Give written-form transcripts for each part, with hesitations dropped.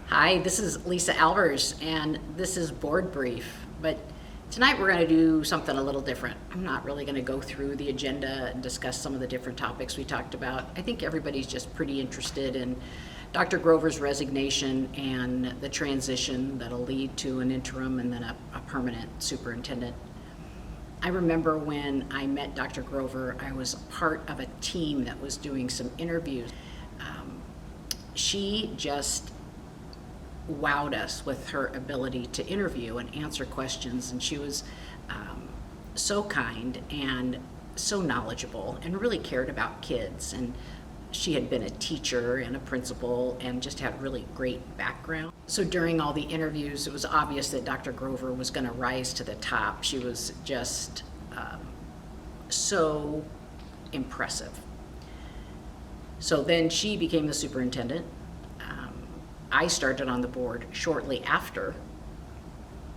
Hi, this is Lisa Albers, and this is Board Brief. But tonight we're going to do something a little different. I'm not really going to go through the agenda and discuss some of the different topics we talked about. I think everybody's just pretty interested in Dr. Grover's resignation and the transition that'll lead to an interim and then a permanent superintendent. I remember when I met Dr. Grover, I was part of a team that was doing some interviews. She just wowed us with her ability to interview and answer questions, and she was so kind and so knowledgeable and really cared about kids. And she had been a teacher and a principal and just had a really great background. So during all the interviews, it was obvious that Dr. Grover was going to rise to the top. She was just so impressive. So then she became the superintendent. I started on the board shortly after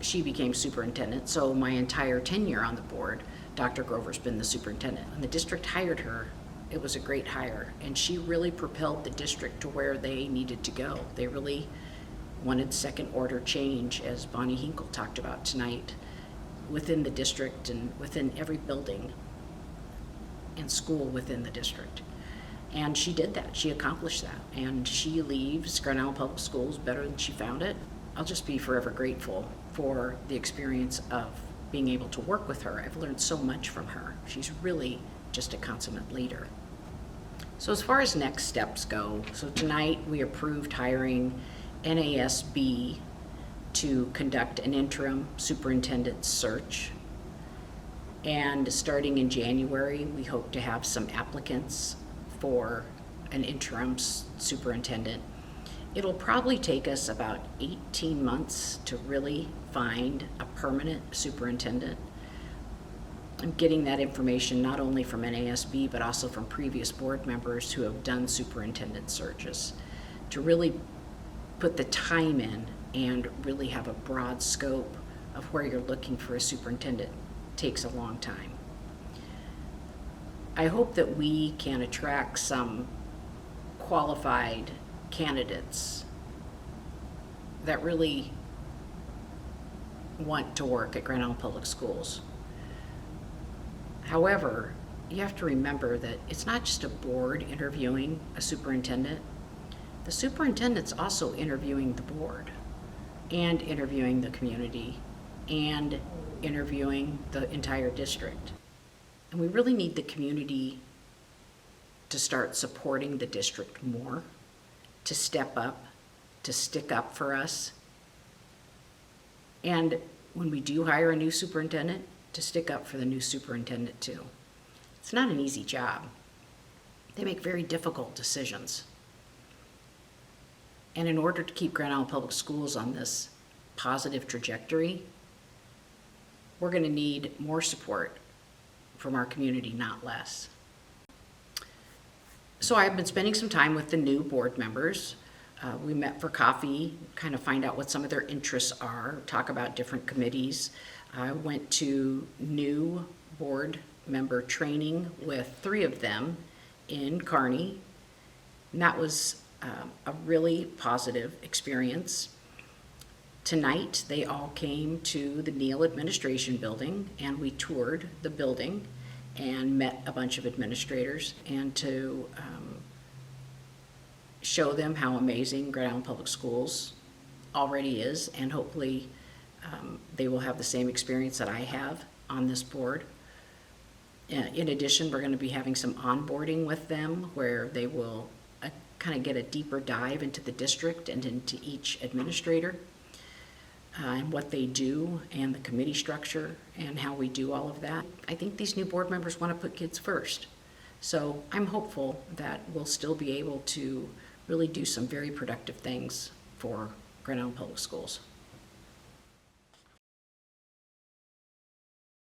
she became superintendent, so my entire tenure on the board, Dr. Grover's been the superintendent. And the district hired her. It was a great hire, and she really propelled the district to where they needed to go. They really wanted second order change, as Bonnie Hinkle talked about tonight, within the district and within every building and school within the district. And she did that. She accomplished that. And she leaves Grand Island Public Schools better than she found it. I'll just be forever grateful for the experience of being able to work with her. I've learned so much from her. She's really just a consummate leader. So as far as next steps go, so tonight we approved hiring NASB to conduct an interim superintendent search. And starting in January, we hope to have some applicants for an interim superintendent. It'll probably take us about 18 months to really find a permanent superintendent. I'm getting that information not only from NASB, but also from previous board members who have done superintendent searches, to really put the time in and really have a broad scope of where you're looking for a superintendent. It takes a long time. I hope that we can attract some qualified candidates that really want to work at Grand Island Public Schools. However, you have to remember that it's not just a board interviewing a superintendent. The superintendent's also interviewing the board and interviewing the community and interviewing the entire district. And we really need the community to start supporting the district more, to step up, to stick up for us. And when we do hire a new superintendent, to stick up for the new superintendent too. It's not an easy job. They make very difficult decisions. And in order to keep Grand Island Public Schools on this positive trajectory, we're going to need more support from our community, not less. So I've been spending some time with the new board members. We met for coffee, kind of find out what some of their interests are, talk about different committees. I went to new board member training with 3 of them in Kearney, and that was a really positive experience. Tonight, they all came to the Neal Administration Building, and we toured the building and met a bunch of administrators, and to show them how amazing Grand Island Public Schools already is, and hopefully they will have the same experience that I have on this board. In addition, we're going to be having some onboarding with them where they will kind of get a deeper dive into the district and into each administrator. And what they do and the committee structure and how we do all of that. I think these new board members want to put kids first. So I'm hopeful that we'll still be able to really do some very productive things for Grand Island Public Schools.